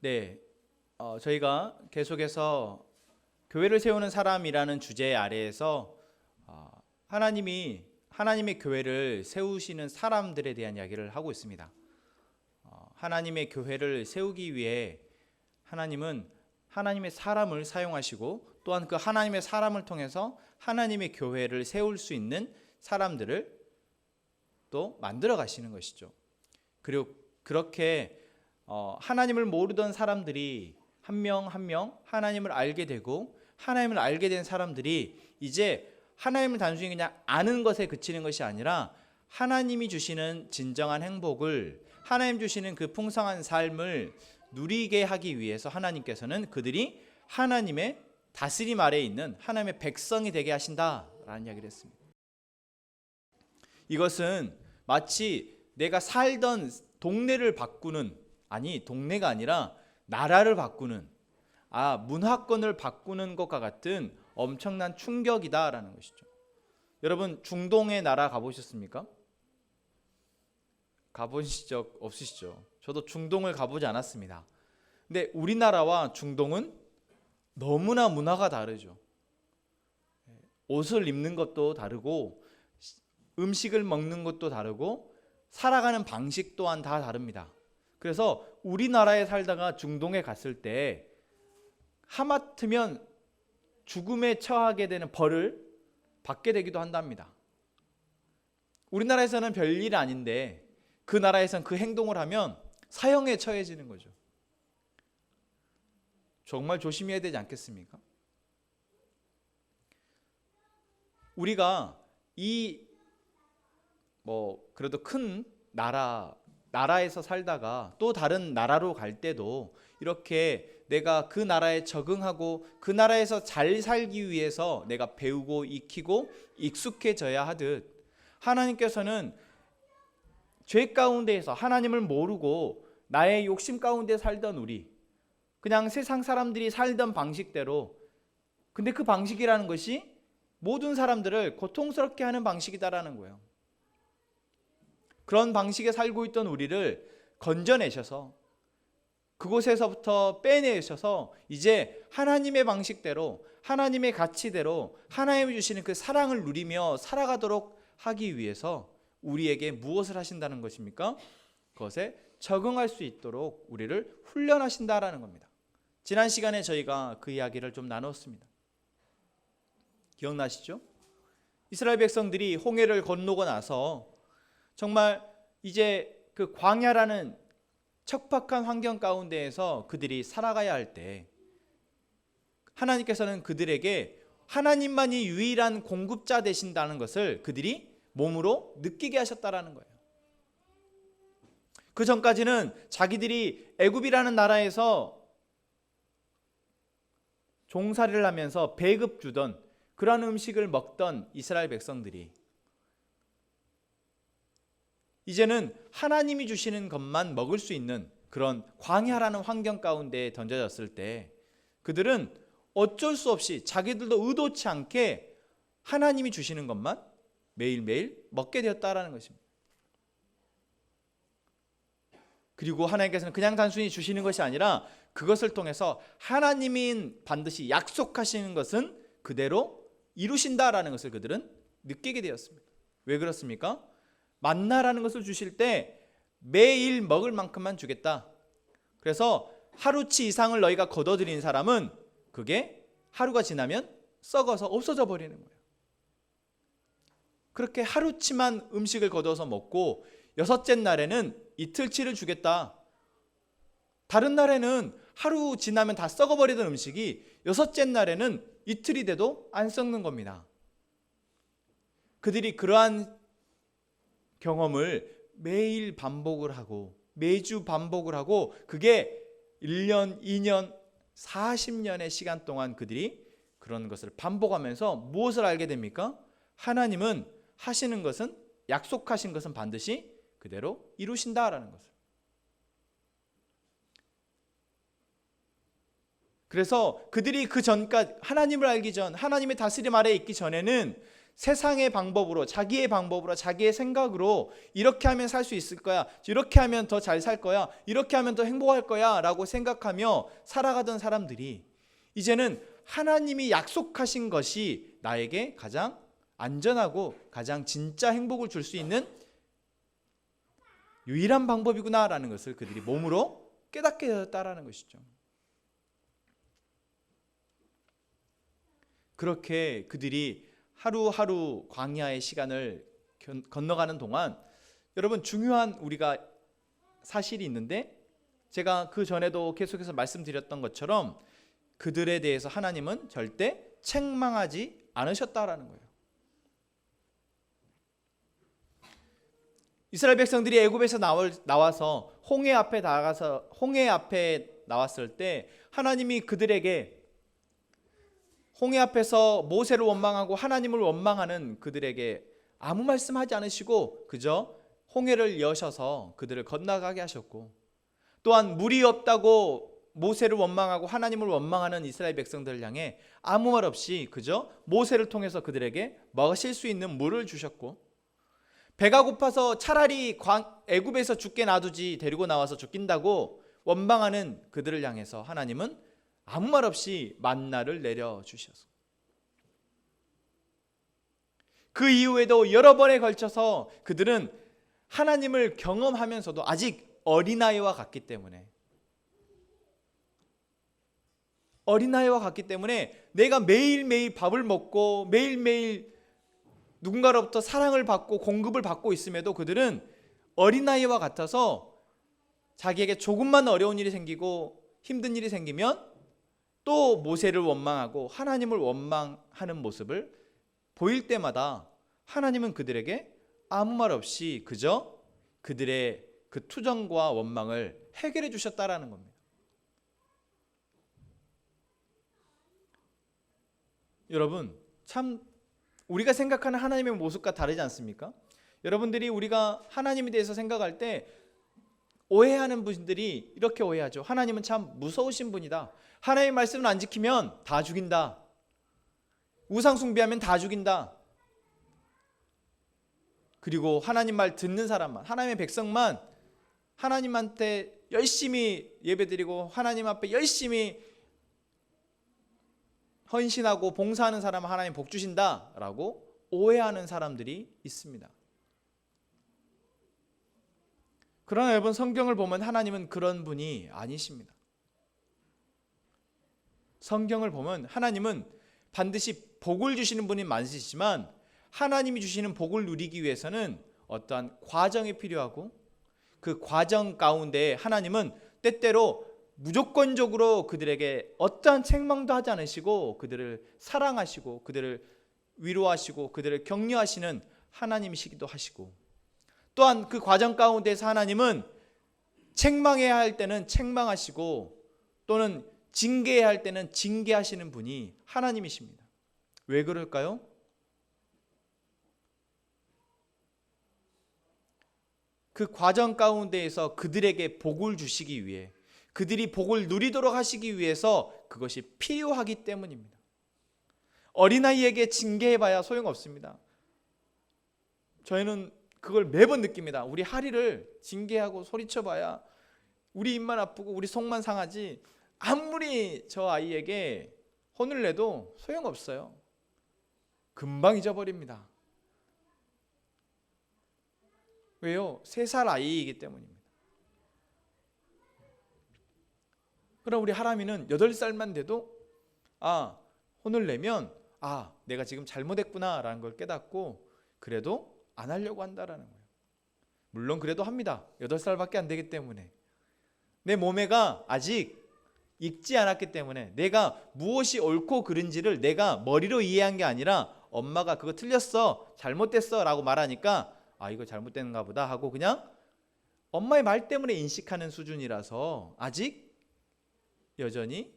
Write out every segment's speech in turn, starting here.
네, 저희가 계속해서 교회를 세우는 사람이라는 주제 아래에서 하나님의 교회를 세우시는 사람들에 대한 이야기를 하고 있습니다. 하나님의 교회를 세우기 위해 하나님은 하나님의 사람을 사용하시고 또한 그 하나님의 사람을 통해서 하나님의 교회를 세울 수 있는 사람들을 또 만들어 가시는 것이죠. 그리고 그렇게 하나님을 모르던 사람들이 한 명 한 명 하나님을 알게 되고, 하나님을 알게 된 사람들이 이제 하나님을 단순히 그냥 아는 것에 그치는 것이 아니라 하나님이 주시는 진정한 행복을, 하나님 주시는 그 풍성한 삶을 누리게 하기 위해서 하나님께서는 그들이 하나님의 다스림 아래에 있는 하나님의 백성이 되게 하신다라는 이야기를 했습니다. 이것은 마치 내가 살던 동네를 바꾸는, 아니 동네가 아니라 나라를 바꾸는, 문화권을 바꾸는 것과 같은 엄청난 충격이다라는 것이죠. 여러분, 중동의 나라 가보셨습니까? 가보신 적 없으시죠? 저도 중동을 가보지 않았습니다. 근데 우리나라와 중동은 너무나 문화가 다르죠. 옷을 입는 것도 다르고 음식을 먹는 것도 다르고 살아가는 방식 또한 다 다릅니다. 그래서 우리나라에 살다가 중동에 갔을 때 하마터면 죽음에 처하게 되는 벌을 받게 되기도 한답니다. 우리나라에서는 별일 아닌데 그 나라에서는 그 행동을 하면 사형에 처해지는 거죠. 정말 조심해야 되지 않겠습니까? 우리가 그래도 큰 나라에서 살다가 또 다른 나라로 갈 때도 이렇게 내가 그 나라에 적응하고 그 나라에서 잘 살기 위해서 내가 배우고 익히고 익숙해져야 하듯, 하나님께서는 죄 가운데에서 하나님을 모르고 나의 욕심 가운데 살던 우리, 그냥 세상 사람들이 살던 방식대로, 근데 그 방식이라는 것이 모든 사람들을 고통스럽게 하는 방식이다라는 거예요. 그런 방식에 살고 있던 우리를 건져내셔서 그곳에서부터 빼내셔서 이제 하나님의 방식대로, 하나님의 가치대로 하나님이 주시는 그 사랑을 누리며 살아가도록 하기 위해서 우리에게 무엇을 하신다는 것입니까? 그것에 적응할 수 있도록 우리를 훈련하신다라는 겁니다. 지난 시간에 저희가 그 이야기를 좀 나눴습니다. 기억나시죠? 이스라엘 백성들이 홍해를 건너고 나서 정말 이제 그 광야라는 척박한 환경 가운데에서 그들이 살아가야 할 때 하나님께서는 그들에게 하나님만이 유일한 공급자 되신다는 것을 그들이 몸으로 느끼게 하셨다라는 거예요. 그 전까지는 자기들이 애굽이라는 나라에서 종살이를 하면서 배급 주던 그런 음식을 먹던 이스라엘 백성들이 이제는 하나님이 주시는 것만 먹을 수 있는 그런 광야라는 환경 가운데 던져졌을 때 그들은 어쩔 수 없이 자기들도 의도치 않게 하나님이 주시는 것만 매일매일 먹게 되었다라는 것입니다. 그리고 하나님께서는 그냥 단순히 주시는 것이 아니라 그것을 통해서 하나님이 반드시 약속하시는 것은 그대로 이루신다라는 것을 그들은 느끼게 되었습니다. 왜 그렇습니까? 만나라는 것을 주실 때 매일 먹을 만큼만 주겠다. 그래서 하루치 이상을 너희가 거둬들인 사람은 그게 하루가 지나면 썩어서 없어져 버리는 거예요. 그렇게 하루치만 음식을 거둬서 먹고 여섯째 날에는 이틀치를 주겠다. 다른 날에는 하루 지나면 다 썩어버리던 음식이 여섯째 날에는 이틀이 돼도 안 썩는 겁니다. 그들이 그러한 경험을 매일 반복을 하고 매주 반복을 하고 그게 1년, 2년, 40년의 시간 동안 그들이 그런 것을 반복하면서 무엇을 알게 됩니까? 하나님은 하시는 것은, 약속하신 것은 반드시 그대로 이루신다라는 것을. 그래서 그들이 그 전까지 하나님을 알기 전, 하나님의 다스림 아래에 있기 전에는 세상의 방법으로, 자기의 방법으로, 자기의 생각으로 이렇게 하면 살 수 있을 거야, 이렇게 하면 더 잘 살 거야, 이렇게 하면 더 행복할 거야 라고 생각하며 살아가던 사람들이 이제는 하나님이 약속하신 것이 나에게 가장 안전하고 가장 진짜 행복을 줄 수 있는 유일한 방법이구나라는 것을 그들이 몸으로 깨닫게 되었다라는 것이죠. 그렇게 그들이 하루하루 광야의 시간을 건너가는 동안 여러분 중요한 우리가 사실이 있는데, 제가 그 전에도 계속해서 말씀드렸던 것처럼 그들에 대해서 하나님은 절대 책망하지 않으셨다라는 거예요. 이스라엘 백성들이 애굽에서 나와서 홍해 앞에 나왔을 때 하나님이 그들에게 홍해 앞에서 모세를 원망하고 하나님을 원망하는 그들에게 아무 말씀하지 않으시고 그저 홍해를 여셔서 그들을 건너가게 하셨고, 또한 물이 없다고 모세를 원망하고 하나님을 원망하는 이스라엘 백성들을 향해 아무 말 없이 그저 모세를 통해서 그들에게 마실 수 있는 물을 주셨고, 배가 고파서 차라리 애굽에서 죽게 놔두지 데리고 나와서 죽긴다고 원망하는 그들을 향해서 하나님은 아무 말 없이 만나를 내려주셔서, 그 이후에도 여러 번에 걸쳐서 그들은 하나님을 경험하면서도 아직 어린아이와 같기 때문에 내가 매일매일 밥을 먹고 매일매일 누군가로부터 사랑을 받고 공급을 받고 있음에도 그들은 어린아이와 같아서 자기에게 조금만 어려운 일이 생기고 힘든 일이 생기면 또 모세를 원망하고 하나님을 원망하는 모습을 보일 때마다 하나님은 그들에게 아무 말 없이 그저 그들의 그 투정과 원망을 해결해 주셨다라는 겁니다. 여러분, 참 우리가 생각하는 하나님의 모습과 다르지 않습니까? 여러분들이 우리가 하나님에 대해서 생각할 때 오해하는 분들이 이렇게 오해하죠. 하나님은 참 무서우신 분이다. 하나님의 말씀을 안 지키면 다 죽인다. 우상 숭배하면 다 죽인다. 그리고 하나님 말 듣는 사람만, 하나님의 백성만 하나님한테 열심히 예배드리고 하나님 앞에 열심히 헌신하고 봉사하는 사람은 하나님 복 주신다라고 오해하는 사람들이 있습니다. 그러나 여러분, 성경을 보면 하나님은 그런 분이 아니십니다. 성경을 보면 하나님은 반드시 복을 주시는 분이 많으시지만 하나님이 주시는 복을 누리기 위해서는 어떠한 과정이 필요하고, 그 과정 가운데 하나님은 때때로 무조건적으로 그들에게 어떠한 책망도 하지 않으시고 그들을 사랑하시고 그들을 위로하시고 그들을 격려하시는 하나님이시기도 하시고, 또한 그 과정 가운데서 하나님은 책망해야 할 때는 책망하시고 또는 징계해야 할 때는 징계하시는 분이 하나님이십니다. 왜 그럴까요? 그 과정 가운데에서 그들에게 복을 주시기 위해, 그들이 복을 누리도록 하시기 위해서 그것이 필요하기 때문입니다. 어린아이에게 징계해봐야 소용없습니다. 저희는 그걸 매번 느낍니다. 우리 하리를 징계하고 소리쳐봐야 우리 입만 아프고 우리 속만 상하지, 아무리 저 아이에게 혼을 내도 소용없어요. 금방 잊어버립니다. 왜요? 3살 아이이기 때문입니다. 그럼 우리 하람이는 8살만 돼도 혼을 내면 내가 지금 잘못했구나 라는 걸 깨닫고 그래도 안 하려고 한다라는 거예요. 물론 그래도 합니다. 8살밖에 안 되기 때문에. 내 몸에가 아직 익지 않았기 때문에 내가 무엇이 옳고 그른지를 내가 머리로 이해한 게 아니라 엄마가 그거 틀렸어, 잘못됐어 라고 말하니까 이거 잘못됐는가 보다 하고 그냥 엄마의 말 때문에 인식하는 수준이라서 아직 여전히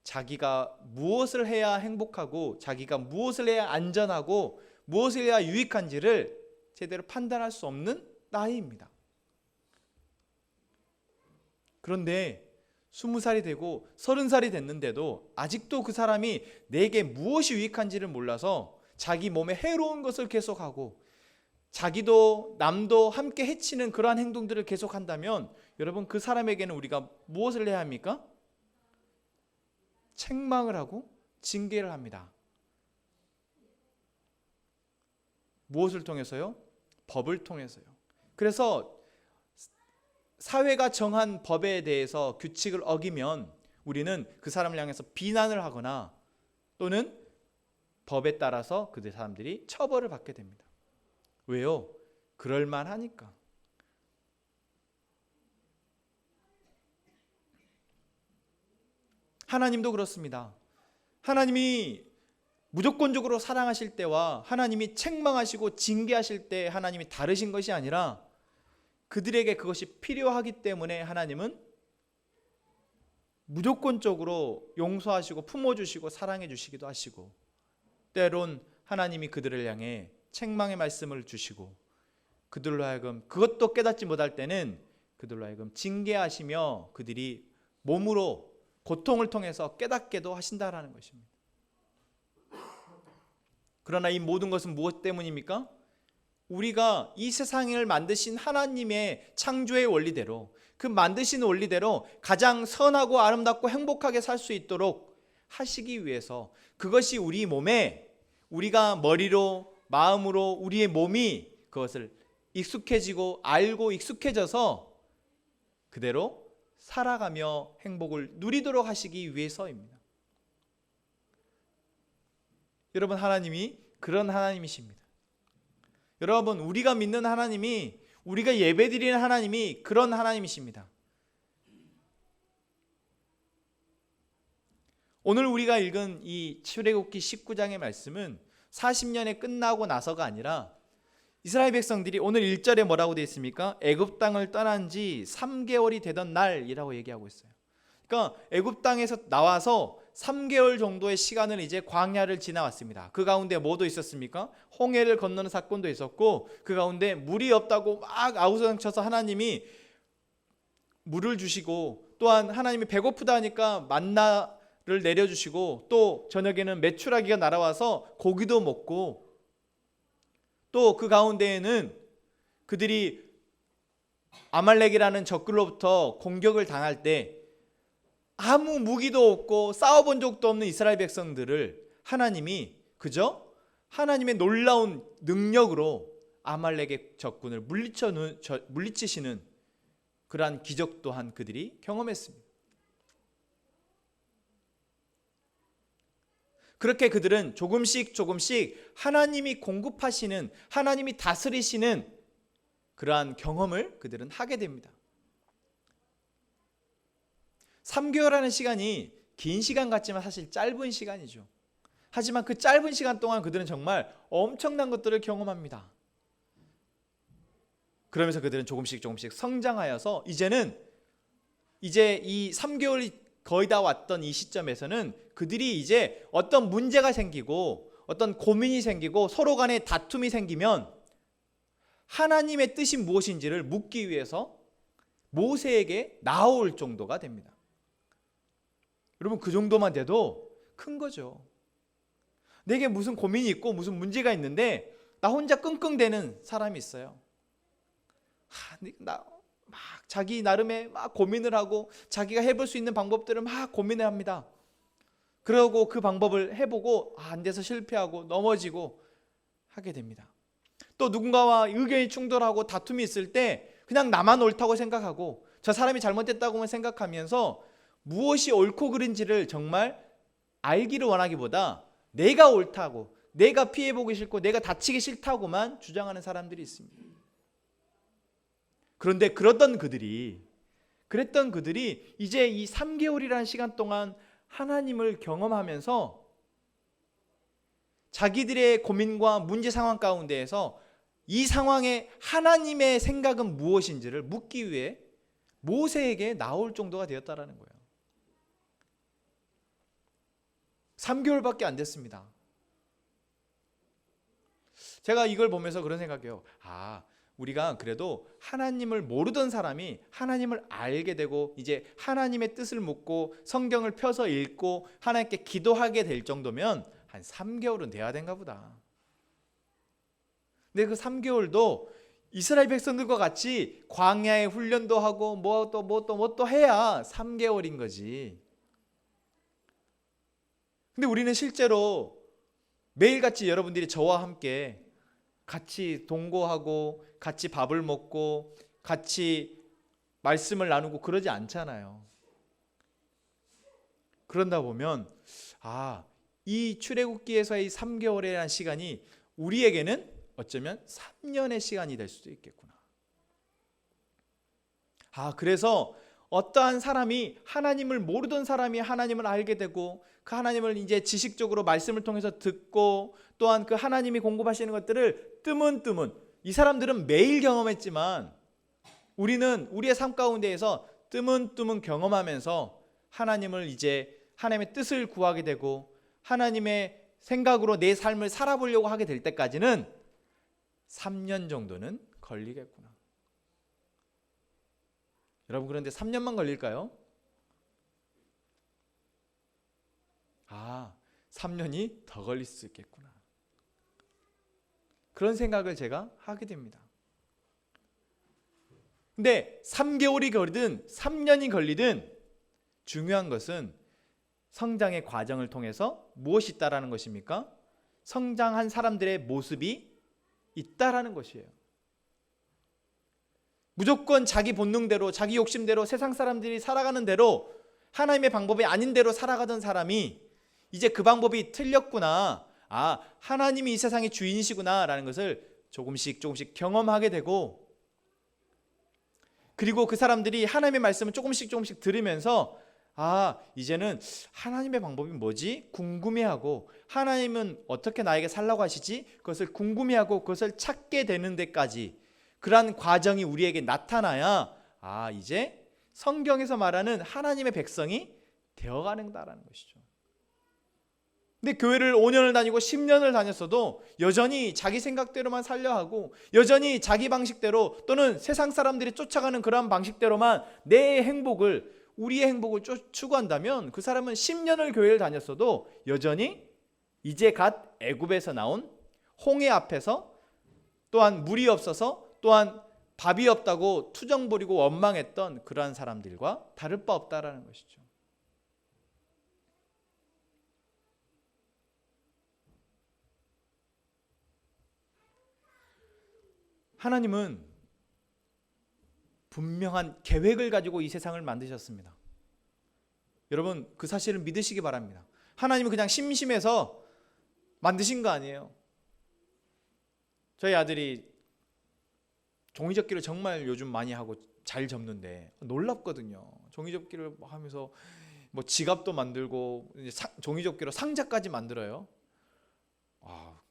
자기가 무엇을 해야 행복하고 자기가 무엇을 해야 안전하고 무엇을 해야 유익한지를 제대로 판단할 수 없는 나이입니다. 그런데 20살이 되고 30살이 됐는데도 아직도 그 사람이 내게 무엇이 유익한지를 몰라서 자기 몸에 해로운 것을 계속하고 자기도 남도 함께 해치는 그러한 행동들을 계속한다면 여러분, 그 사람에게는 우리가 무엇을 해야 합니까? 책망을 하고 징계를 합니다. 무엇을 통해서요? 법을 통해서요. 그래서 사회가 정한 법에 대해서 규칙을 어기면 우리는 그 사람을 향해서 비난을 하거나 또는 법에 따라서 그 사람들이 처벌을 받게 됩니다. 왜요? 그럴만하니까. 하나님도 그렇습니다. 하나님이 무조건적으로 사랑하실 때와 하나님이 책망하시고 징계하실 때 하나님이 다르신 것이 아니라 그들에게 그것이 필요하기 때문에 하나님은 무조건적으로 용서하시고 품어주시고 사랑해 주시기도 하시고, 때론 하나님이 그들을 향해 책망의 말씀을 주시고 그들로 하여금 그것도 깨닫지 못할 때는 그들로 하여금 징계하시며 그들이 몸으로 고통을 통해서 깨닫게도 하신다라는 것입니다. 그러나 이 모든 것은 무엇 때문입니까? 우리가 이 세상을 만드신 하나님의 창조의 원리대로, 그 만드신 원리대로 가장 선하고 아름답고 행복하게 살 수 있도록 하시기 위해서, 그것이 우리 몸에, 우리가 머리로 마음으로 우리의 몸이 그것을 익숙해지고 알고 익숙해져서 그대로 살아가며 행복을 누리도록 하시기 위해서입니다. 여러분, 하나님이 그런 하나님이십니다. 여러분, 우리가 믿는 하나님이, 우리가 예배드리는 하나님이 그런 하나님이십니다. 오늘 우리가 읽은 이 출애굽기 19장의 말씀은 40년에 끝나고 나서가 아니라 이스라엘 백성들이 오늘 1절에 뭐라고 되어 있습니까? 애굽 땅을 떠난 지 3개월이 되던 날이라고 얘기하고 있어요. 그러니까 애굽 땅에서 나와서 3개월 정도의 시간을 이제 광야를 지나왔습니다. 그 가운데 뭐도 있었습니까? 홍해를 건너는 사건도 있었고, 그 가운데 물이 없다고 막 아우성쳐서 하나님이 물을 주시고, 또한 하나님이 배고프다 하니까 만나를 내려주시고, 또 저녁에는 메추라기가 날아와서 고기도 먹고, 또 그 가운데에는 그들이 아말렉이라는 적들로부터 공격을 당할 때 아무 무기도 없고 싸워본 적도 없는 이스라엘 백성들을 하나님이 그저 하나님의 놀라운 능력으로 아말렉의 적군을 물리치시는 그러한 기적 또한 그들이 경험했습니다. 그렇게 그들은 조금씩 하나님이 공급하시는, 하나님이 다스리시는 그러한 경험을 그들은 하게 됩니다. 3개월이라는 시간이 긴 시간 같지만 사실 짧은 시간이죠. 하지만 그 짧은 시간 동안 그들은 정말 엄청난 것들을 경험합니다. 그러면서 그들은 조금씩 성장하여서 이제 이 3개월이 거의 다 왔던 이 시점에서는 그들이 이제 어떤 문제가 생기고 어떤 고민이 생기고 서로 간에 다툼이 생기면 하나님의 뜻이 무엇인지를 묻기 위해서 모세에게 나올 정도가 됩니다. 여러분, 그 정도만 돼도 큰 거죠. 내게 무슨 고민이 있고 무슨 문제가 있는데 나 혼자 끙끙대는 사람이 있어요. 나 막 자기 나름의 막 고민을 하고 자기가 해볼 수 있는 방법들을 막 고민을 합니다. 그러고 그 방법을 해보고 안 돼서 실패하고 넘어지고 하게 됩니다. 또 누군가와 의견이 충돌하고 다툼이 있을 때 그냥 나만 옳다고 생각하고 저 사람이 잘못됐다고만 생각하면서 무엇이 옳고 그른지를 정말 알기를 원하기보다 내가 옳다고, 내가 피해보기 싫고 내가 다치기 싫다고만 주장하는 사람들이 있습니다. 그런데 그랬던 그들이 이제 이 3개월이라는 시간 동안 하나님을 경험하면서 자기들의 고민과 문제 상황 가운데에서 이 상황에 하나님의 생각은 무엇인지를 묻기 위해 모세에게 나올 정도가 되었다라는 거예요. 3개월밖에 안 됐습니다. 제가 이걸 보면서 그런 생각해요. 우리가 그래도 하나님을 모르던 사람이 하나님을 알게 되고 이제 하나님의 뜻을 묻고 성경을 펴서 읽고 하나님께 기도하게 될 정도면 한 3개월은 돼야 된가 보다. 근데 그 3개월도 이스라엘 백성들과 같이 광야의 훈련도 하고 뭐 또 해야 3개월인 거지. 근데 우리는 실제로 매일같이 여러분들이 저와 함께 같이 동거하고 같이 밥을 먹고 같이 말씀을 나누고 그러지 않잖아요. 그런다 보면 이 출애굽기에서의 3개월이라는 시간이 우리에게는 어쩌면 3년의 시간이 될 수도 있겠구나. 그래서 어떠한 사람이 하나님을 모르던 사람이 하나님을 알게 되고 그 하나님을 이제 지식적으로 말씀을 통해서 듣고 또한 그 하나님이 공급하시는 것들을 뜨문뜨문, 이 사람들은 매일 경험했지만 우리는 우리의 삶 가운데에서 뜨문뜨문 경험하면서 하나님을 이제 하나님의 뜻을 구하게 되고 하나님의 생각으로 내 삶을 살아보려고 하게 될 때까지는 3년 정도는 걸리겠구나. 여러분, 그런데 3년만 걸릴까요? 3년이 더 걸릴 수 있겠구나. 그런 생각을 제가 하게 됩니다. 근데 3개월이 걸리든 3년이 걸리든 중요한 것은 성장의 과정을 통해서 무엇이 있다라는 것입니까? 성장한 사람들의 모습이 있다라는 것이에요. 무조건 자기 본능대로 자기 욕심대로 세상 사람들이 살아가는 대로 하나님의 방법이 아닌 대로 살아가던 사람이 이제 그 방법이 틀렸구나, 하나님이 이 세상의 주인이시구나 라는 것을 조금씩 경험하게 되고, 그리고 그 사람들이 하나님의 말씀을 조금씩 들으면서 이제는 하나님의 방법이 뭐지? 궁금해하고 하나님은 어떻게 나에게 살라고 하시지? 그것을 궁금해하고 그것을 찾게 되는 데까지 그러한 과정이 우리에게 나타나야 이제 성경에서 말하는 하나님의 백성이 되어가는다라는 것이죠. 근데 교회를 5년을 다니고 10년을 다녔어도 여전히 자기 생각대로만 살려 하고 여전히 자기 방식대로 또는 세상 사람들이 쫓아가는 그러한 방식대로만 우리의 행복을 추구한다면 그 사람은 10년을 교회를 다녔어도 여전히 이제 갓 애굽에서 나온 홍해 앞에서 또한 물이 없어서 또한 밥이 없다고 투정 부리고 원망했던 그러한 사람들과 다를 바 없다라는 것이죠. 하나님은 분명한 계획을 가지고 이 세상을 만드셨습니다. 여러분, 그 사실을 믿으시기 바랍니다. 하나님은 그냥 심심해서 만드신 거 아니에요. 저희 아들이 종이접기를 정말 요즘 많이 하고 잘 접는데 놀랍거든요. 종이접기를 하면서 뭐 지갑도 만들고 종이접기로 상자까지 만들어요.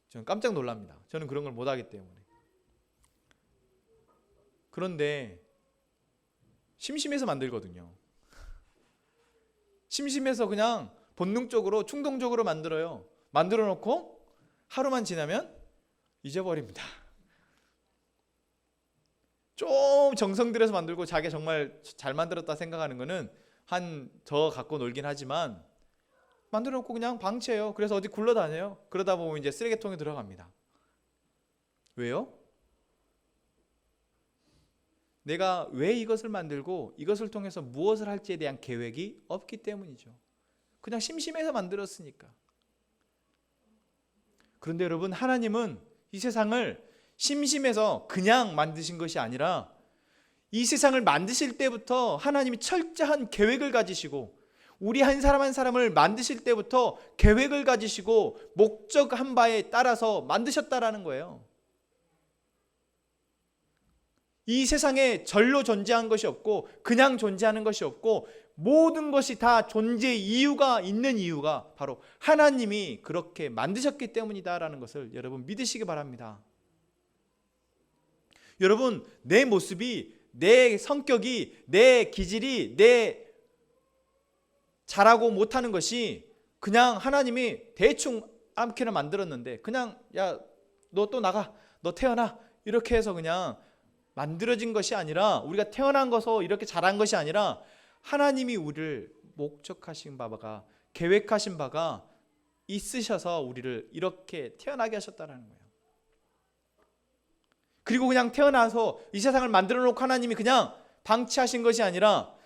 저는 깜짝 놀랍니다. 저는 그런 걸 못하기 때문에. 그런데 심심해서 만들거든요. 심심해서 그냥 본능적으로 충동적으로 만들어요. 만들어 놓고 하루만 지나면 잊어버립니다. 좀 정성 들여서 만들고 자기가 정말 잘 만들었다 생각하는 거는 더 갖고 놀긴 하지만 만들어 놓고 그냥 방치해요. 그래서 어디 굴러다녀요. 그러다 보면 이제 쓰레기통에 들어갑니다. 왜요? 내가 왜 이것을 만들고 이것을 통해서 무엇을 할지에 대한 계획이 없기 때문이죠. 그냥 심심해서 만들었으니까. 그런데 여러분, 하나님은 이 세상을 심심해서 그냥 만드신 것이 아니라 이 세상을 만드실 때부터 하나님이 철저한 계획을 가지시고 우리 한 사람 한 사람을 만드실 때부터 계획을 가지시고 목적한 바에 따라서 만드셨다라는 거예요. 이 세상에 절로 존재한 것이 없고 그냥 존재하는 것이 없고 모든 것이 다 존재의 이유가 있는 이유가 바로 하나님이 그렇게 만드셨기 때문이다라는 것을 여러분 믿으시기 바랍니다. 여러분, 내 모습이, 내 성격이, 내 기질이, 내 잘하고 못하는 것이 그냥 하나님이 대충 아무렇게나 만들었는데 그냥 너 또 나가, 너 태어나 이렇게 해서 그냥 만들어진 것이 아니라, 우리가 태어난 것으로 이렇게 자란 것이 아니라 하나님이 우리를 목적하신 바가, 계획하신 바가 있으셔서 우리를 이렇게 태어나게 하셨다는 거예요. 그리고 그냥 태어나서 이 세상을 만들어 놓고 하나님이 그냥 방치하신 것이 아니라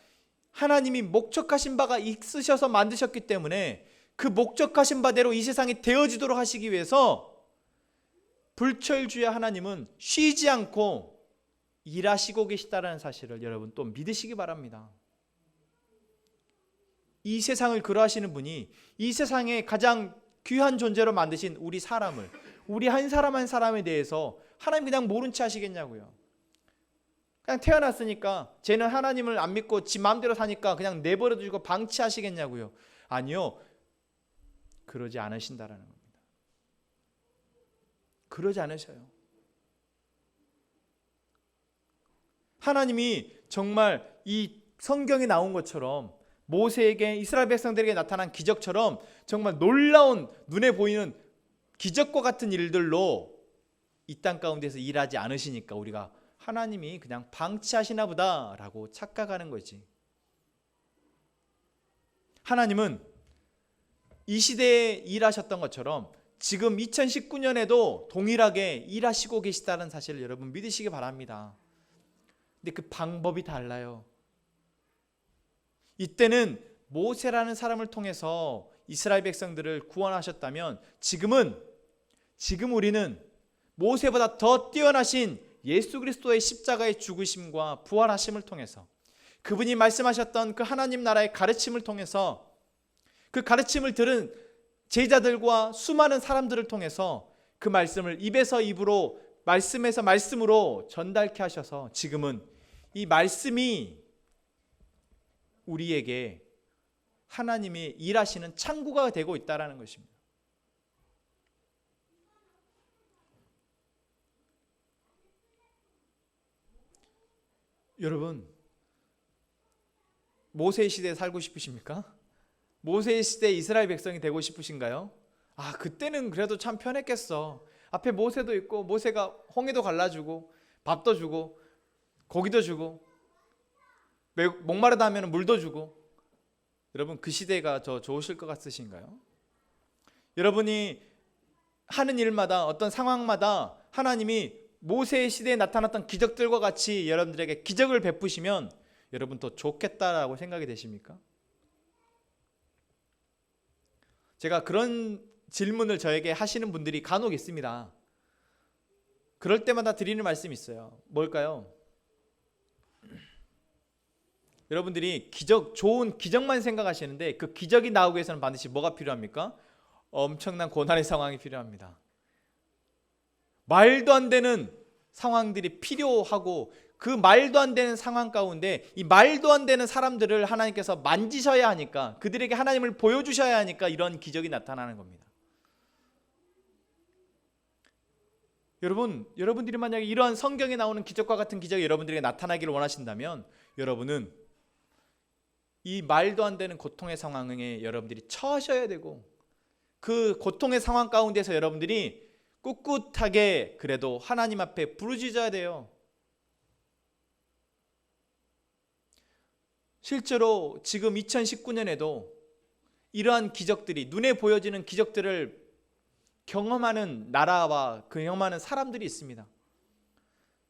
하나님이 목적하신 바가 있으셔서 만드셨기 때문에 그 목적하신 바대로 이 세상이 되어지도록 하시기 위해서 불철주야 하나님은 쉬지 않고 일하시고 계시다는 사실을 여러분 또 믿으시기 바랍니다. 이 세상을 그러하시는 분이 이 세상에 가장 귀한 존재로 만드신 우리 사람을, 우리 한 사람 한 사람에 대해서 하나님 그냥 모른 채 하시겠냐고요. 그냥 태어났으니까 쟤는 하나님을 안 믿고 지 마음대로 사니까 그냥 내버려 두시고 방치하시겠냐고요. 아니요, 그러지 않으신다라는 겁니다. 그러지 않으셔요. 하나님이 정말 이 성경에 나온 것처럼 모세에게, 이스라엘 백성들에게 나타난 기적처럼 정말 놀라운, 눈에 보이는 기적과 같은 일들로 이 땅 가운데서 일하지 않으시니까 우리가 하나님이 그냥 방치하시나 보다라고 착각하는 거지. 하나님은 이 시대에 일하셨던 것처럼 지금 2019년에도 동일하게 일하시고 계시다는 사실을 여러분 믿으시기 바랍니다. 근데 그 방법이 달라요. 이때는 모세라는 사람을 통해서 이스라엘 백성들을 구원하셨다면 지금 우리는 모세보다 더 뛰어나신 예수 그리스도의 십자가의 죽으심과 부활하심을 통해서 그분이 말씀하셨던 그 하나님 나라의 가르침을 통해서 그 가르침을 들은 제자들과 수많은 사람들을 통해서 그 말씀을 입에서 입으로, 말씀에서 말씀으로 전달케 하셔서 지금은 이 말씀이 우리에게 하나님이 일하시는 창구가 되고 있다는 것입니다. 여러분, 모세의 시대에 살고 싶으십니까? 모세의 시대에 이스라엘 백성이 되고 싶으신가요? 아, 그때는 그래도 참 편했겠어. 앞에 모세도 있고, 모세가 홍해도 갈라주고 밥도 주고 고기도 주고 목마르다 하면 물도 주고. 여러분, 그 시대가 더 좋으실 것 같으신가요? 여러분이 하는 일마다, 어떤 상황마다 하나님이 모세의 시대에 나타났던 기적들과 같이 여러분들에게 기적을 베푸시면 여러분 더 좋겠다라고 생각이 되십니까? 제가 그런 질문을 저에게 하시는 분들이 간혹 있습니다. 그럴 때마다 드리는 말씀이 있어요. 뭘까요? 여러분들이 좋은 기적만 생각하시는데 그 기적이 나오기 위해서는 반드시 뭐가 필요합니까? 엄청난 고난의 상황이 필요합니다. 말도 안 되는 상황들이 필요하고, 그 말도 안 되는 상황 가운데 이 말도 안 되는 사람들을 하나님께서 만지셔야 하니까, 그들에게 하나님을 보여주셔야 하니까 이런 기적이 나타나는 겁니다. 여러분들이 만약에 이러한 성경에 나오는 기적과 같은 기적이 여러분들에게 나타나기를 원하신다면 여러분은 이 말도 안 되는 고통의 상황에 여러분들이 처하셔야 되고, 그 고통의 상황 가운데서 여러분들이 꿋꿋하게 그래도 하나님 앞에 부르짖어야 돼요. 실제로 지금 2019년에도 이러한 기적들이, 눈에 보여지는 기적들을 경험하는 나라와 경험하는 사람들이 있습니다.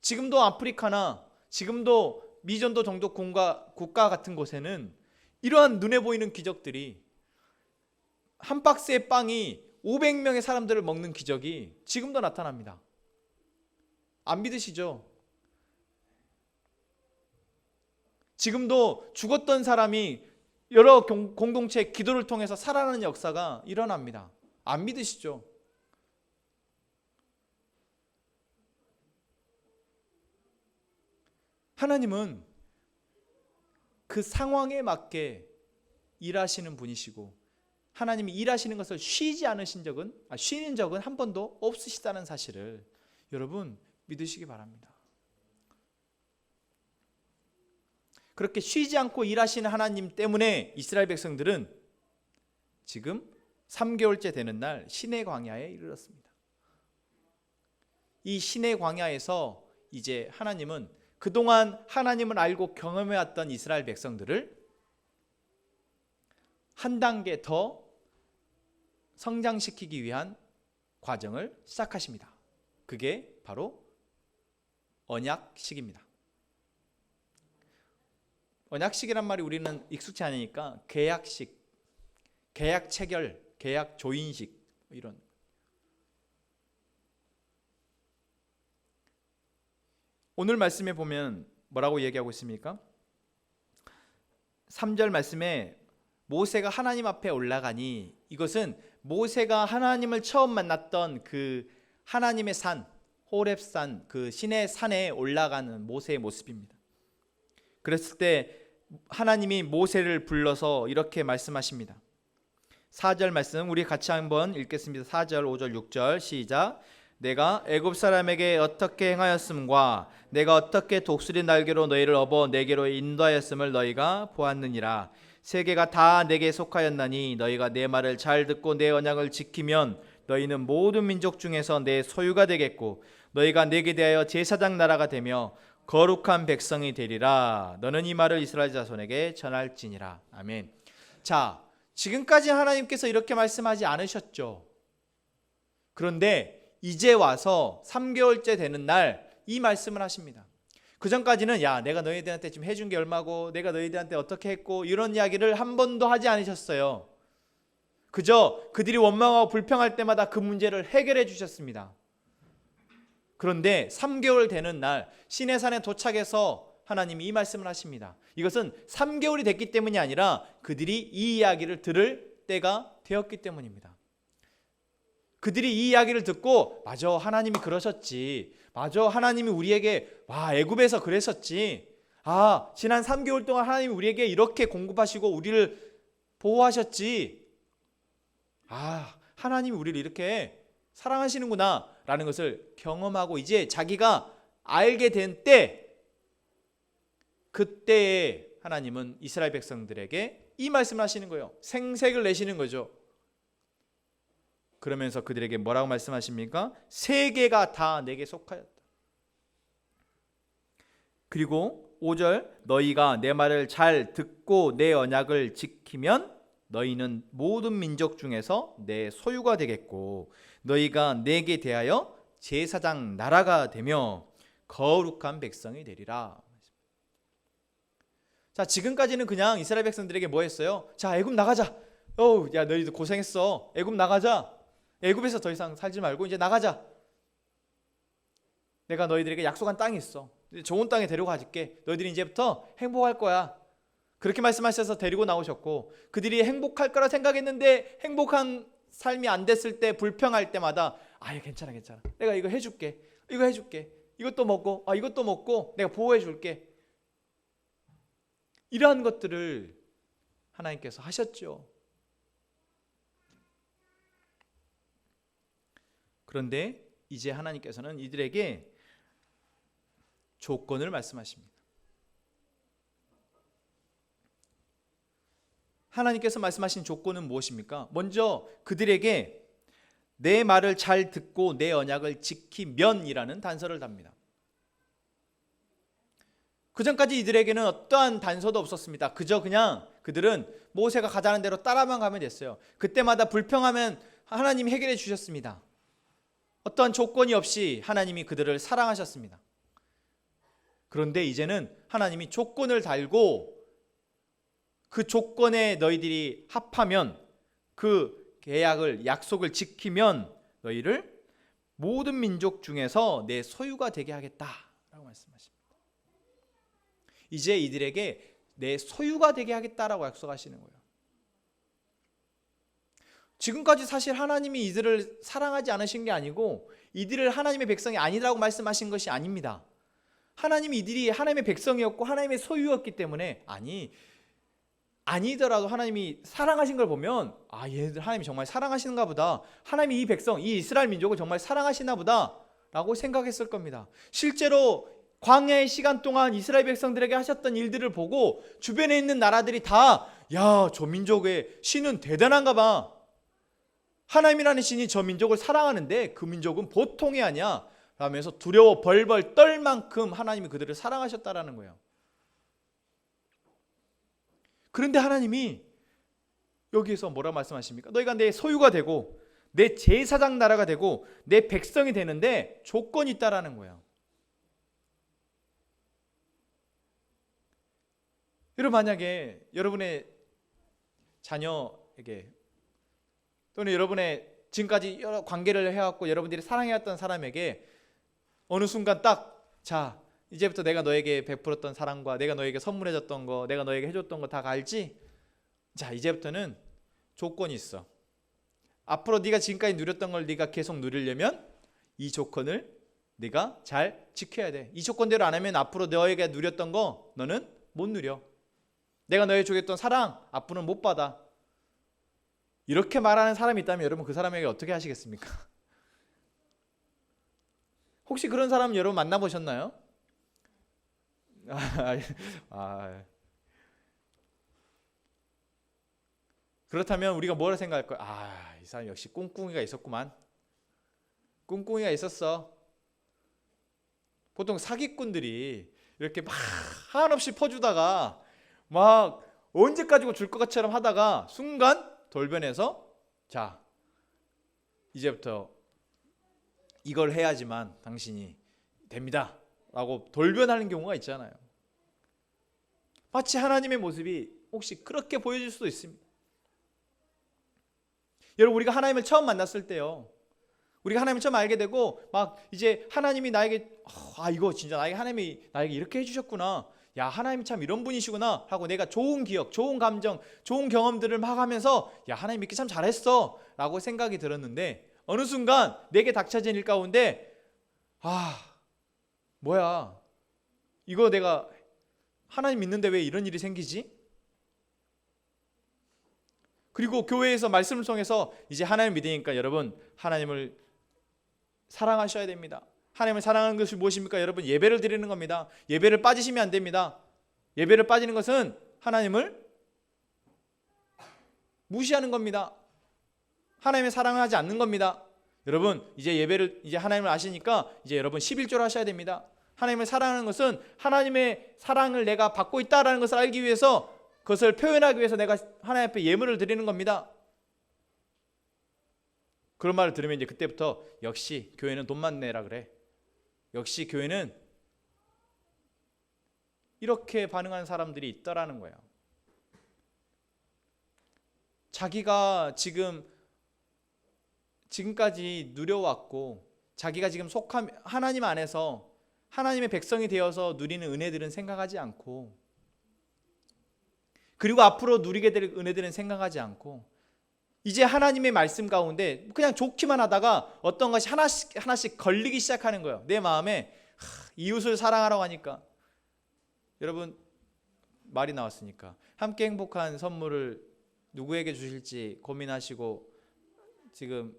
지금도 아프리카나 지금도 미전도 정도 국가 같은 곳에는 이러한 눈에 보이는 기적들이, 한 박스의 빵이 500명의 사람들을 먹는 기적이 지금도 나타납니다. 안 믿으시죠? 지금도 죽었던 사람이 여러 공동체의 기도를 통해서 살아나는 역사가 일어납니다. 안 믿으시죠? 하나님은 그 상황에 맞게 일하시는 분이시고, 하나님이 일하시는 것을 쉬는 적은 한 번도 없으시다는 사실을 여러분 믿으시기 바랍니다. 그렇게 쉬지 않고 일하시는 하나님 때문에 이스라엘 백성들은 지금 3개월째 되는 날 시내 광야에 이르렀습니다. 이 시내 광야에서 이제 하나님은 그동안 하나님을 알고 경험해왔던 이스라엘 백성들을 한 단계 더 성장시키기 위한 과정을 시작하십니다. 그게 바로 언약식입니다. 언약식이란 말이 우리는 익숙치 않으니까 계약식, 계약 체결, 계약 조인식 이런. 오늘 말씀에 보면 뭐라고 얘기하고 있습니까? 3절 말씀에 모세가 하나님 앞에 올라가니, 이것은 모세가 하나님을 처음 만났던 그 하나님의 산, 호렙산, 그 신의 산에 올라가는 모세의 모습입니다. 그랬을 때 하나님이 모세를 불러서 이렇게 말씀하십니다. 4절 말씀 우리 같이 한번 읽겠습니다. 4절, 5절, 6절 시작. 내가 애굽 사람에게 어떻게 행하였음과 내가 어떻게 독수리 날개로 너희를 업어 내게로 인도하였음을 너희가 보았느니라. 세계가 다 내게 속하였나니 너희가 내 말을 잘 듣고 내 언약을 지키면 너희는 모든 민족 중에서 내 소유가 되겠고 너희가 내게 대하여 제사장 나라가 되며 거룩한 백성이 되리라. 너는 이 말을 이스라엘 자손에게 전할지니라. 아멘. 자, 지금까지 하나님께서 이렇게 말씀하지 않으셨죠. 그런데 이제 와서 3개월째 되는 날 이 말씀을 하십니다. 그 전까지는 야, 내가 너희들한테 지금 해준 게 얼마고 내가 너희들한테 어떻게 했고 이런 이야기를 한 번도 하지 않으셨어요. 그저 그들이 원망하고 불평할 때마다 그 문제를 해결해 주셨습니다. 그런데 3개월 되는 날 시내산에 도착해서 하나님이 이 말씀을 하십니다. 이것은 3개월이 됐기 때문이 아니라 그들이 이 이야기를 들을 때가 되었기 때문입니다. 그들이 이 이야기를 듣고 맞아, 하나님이 그러셨지. 맞아, 하나님이 우리에게 애굽에서 그랬었지. 지난 3개월 동안 하나님이 우리에게 이렇게 공급하시고 우리를 보호하셨지. 하나님이 우리를 이렇게 사랑하시는구나 라는 것을 경험하고 이제 자기가 알게 된 때, 그때에 하나님은 이스라엘 백성들에게 이 말씀을 하시는 거예요. 생색을 내시는 거죠. 그러면서 그들에게 뭐라고 말씀하십니까? 세계가 다 내게 속하였다. 그리고 5절 너희가 내 말을 잘 듣고 내 언약을 지키면 너희는 모든 민족 중에서 내 소유가 되겠고 너희가 내게 대하여 제사장 나라가 되며 거룩한 백성이 되리라. 자, 지금까지는 그냥 이스라엘 백성들에게 뭐 했어요? 자, 애굽 나가자. 야, 너희도 고생했어. 애굽 나가자. 애굽에서 더 이상 살지 말고 이제 나가자. 내가 너희들에게 약속한 땅이 있어. 좋은 땅에 데려가줄게. 너희들이 이제부터 행복할 거야. 그렇게 말씀하셔서 데리고 나오셨고 그들이 행복할 거라 생각했는데 행복한 삶이 안 됐을 때 불평할 때마다 괜찮아. 내가 이거 해줄게. 이거 해줄게. 이것도 먹고 이것도 먹고 내가 보호해 줄게. 이러한 것들을 하나님께서 하셨죠. 그런데 이제 하나님께서는 이들에게 조건을 말씀하십니다. 하나님께서 말씀하신 조건은 무엇입니까? 먼저 그들에게 내 말을 잘 듣고 내 언약을 지키면이라는 단서를 답니다. 그전까지 이들에게는 어떠한 단서도 없었습니다. 그저 그냥 그들은 모세가 가자는 대로 따라만 가면 됐어요. 그때마다 불평하면 하나님이 해결해 주셨습니다. 어떠한 조건이 없이 하나님이 그들을 사랑하셨습니다. 그런데 이제는 하나님이 조건을 달고 그 조건에 너희들이 합하면 그 계약을 약속을 지키면 너희를 모든 민족 중에서 내 소유가 되게 하겠다라고 말씀하십니다. 이제 이들에게 내 소유가 되게 하겠다라고 약속하시는 거예요. 지금까지 사실 하나님이 이들을 사랑하지 않으신 게 아니고 이들을 하나님의 백성이 아니라고 말씀하신 것이 아닙니다. 하나님이 이들이 하나님의 백성이었고 하나님의 소유였기 때문에 아니더라도 하나님이 사랑하신 걸 보면 얘들 하나님이 정말 사랑하시는가 보다. 하나님이 이 백성, 이 이스라엘 민족을 정말 사랑하시나 보다 라고 생각했을 겁니다. 실제로 광야의 시간 동안 이스라엘 백성들에게 하셨던 일들을 보고 주변에 있는 나라들이 다 저 민족의 신은 대단한가 봐. 하나님이라는 신이 저 민족을 사랑하는데 그 민족은 보통이 아니야 라면서 두려워 벌벌 떨 만큼 하나님이 그들을 사랑하셨다라는 거예요. 그런데 하나님이 여기에서 뭐라 말씀하십니까? 너희가 내 소유가 되고 내 제사장 나라가 되고 내 백성이 되는데 조건이 있다라는 거예요. 여러분, 만약에 여러분의 자녀에게 또는 여러분의 지금까지 여러 관계를 해왔고 여러분들이 사랑해왔던 사람에게 어느 순간 딱, 자, 이제부터 내가 너에게 베풀었던 사랑과 내가 너에게 선물해줬던 거, 내가 너에게 해줬던 거 다 알지? 자, 이제부터는 조건이 있어. 앞으로 네가 지금까지 누렸던 걸 네가 계속 누리려면 이 조건을 네가 잘 지켜야 돼. 이 조건대로 안 하면 앞으로 너에게 누렸던 거 너는 못 누려. 내가 너에게 주겠던 사랑 앞으로는 못 받아. 이렇게 말하는 사람이 있다면 여러분, 그 사람에게 어떻게 하시겠습니까? 혹시 그런 사람 여러분 만나보셨나요? 그렇다면 우리가 뭐라 생각할까요? 이 사람 역시 꿍꿍이가 있었구만. 꿍꿍이가 있었어. 보통 사기꾼들이 이렇게 막 한없이 퍼주다가 막 언제까지 줄 것처럼 하다가 순간 돌변해서, 자, 이제부터 이걸 해야지만 당신이 됩니다 라고 돌변하는 경우가 있잖아요. 마치 하나님의 모습이 혹시 그렇게 보여질 수도 있습니다. 여러분, 우리가 하나님을 처음 만났을 때요, 우리가 하나님을 처음 알게 되고 막 이제 하나님이 나에게 이거 진짜 하나님이 나에게 이렇게 해주셨구나, 야, 하나님이 참 이런 분이시구나 하고 내가 좋은 기억, 좋은 감정, 좋은 경험들을 막 하면서 야, 하나님 믿기 참 잘했어 라고 생각이 들었는데, 어느 순간 내게 닥쳐진 일 가운데 뭐야, 이거 내가 하나님 믿는데 왜 이런 일이 생기지? 그리고 교회에서 말씀을 통해서 이제 하나님 믿으니까 여러분, 하나님을 사랑하셔야 됩니다. 하나님을 사랑하는 것이 무엇입니까? 여러분, 예배를 드리는 겁니다. 예배를 빠지시면 안 됩니다. 예배를 빠지는 것은 하나님을 무시하는 겁니다. 하나님의 사랑을 하지 않는 겁니다. 여러분, 이제 하나님을 아시니까 이제 여러분 11조를 하셔야 됩니다. 하나님을 사랑하는 것은 하나님의 사랑을 내가 받고 있다라는 것을 알기 위해서, 그것을 표현하기 위해서 내가 하나님 앞에 예물을 드리는 겁니다. 그런 말을 들으면 이제 그때부터 역시 교회는 돈만 내라 그래. 역시 교회는 이렇게 반응하는 사람들이 있다라는 거예요. 자기가 지금까지 누려왔고 자기가 지금 속한 하나님 안에서 하나님의 백성이 되어서 누리는 은혜들은 생각하지 않고, 그리고 앞으로 누리게 될 은혜들은 생각하지 않고, 이제 하나님의 말씀 가운데 그냥 좋기만 하다가 어떤 것이 하나씩 걸리기 시작하는 거예요. 내 마음에 이웃을 사랑하라고 하니까, 여러분 말이 나왔으니까 함께 행복한 선물을 누구에게 주실지 고민하시고 지금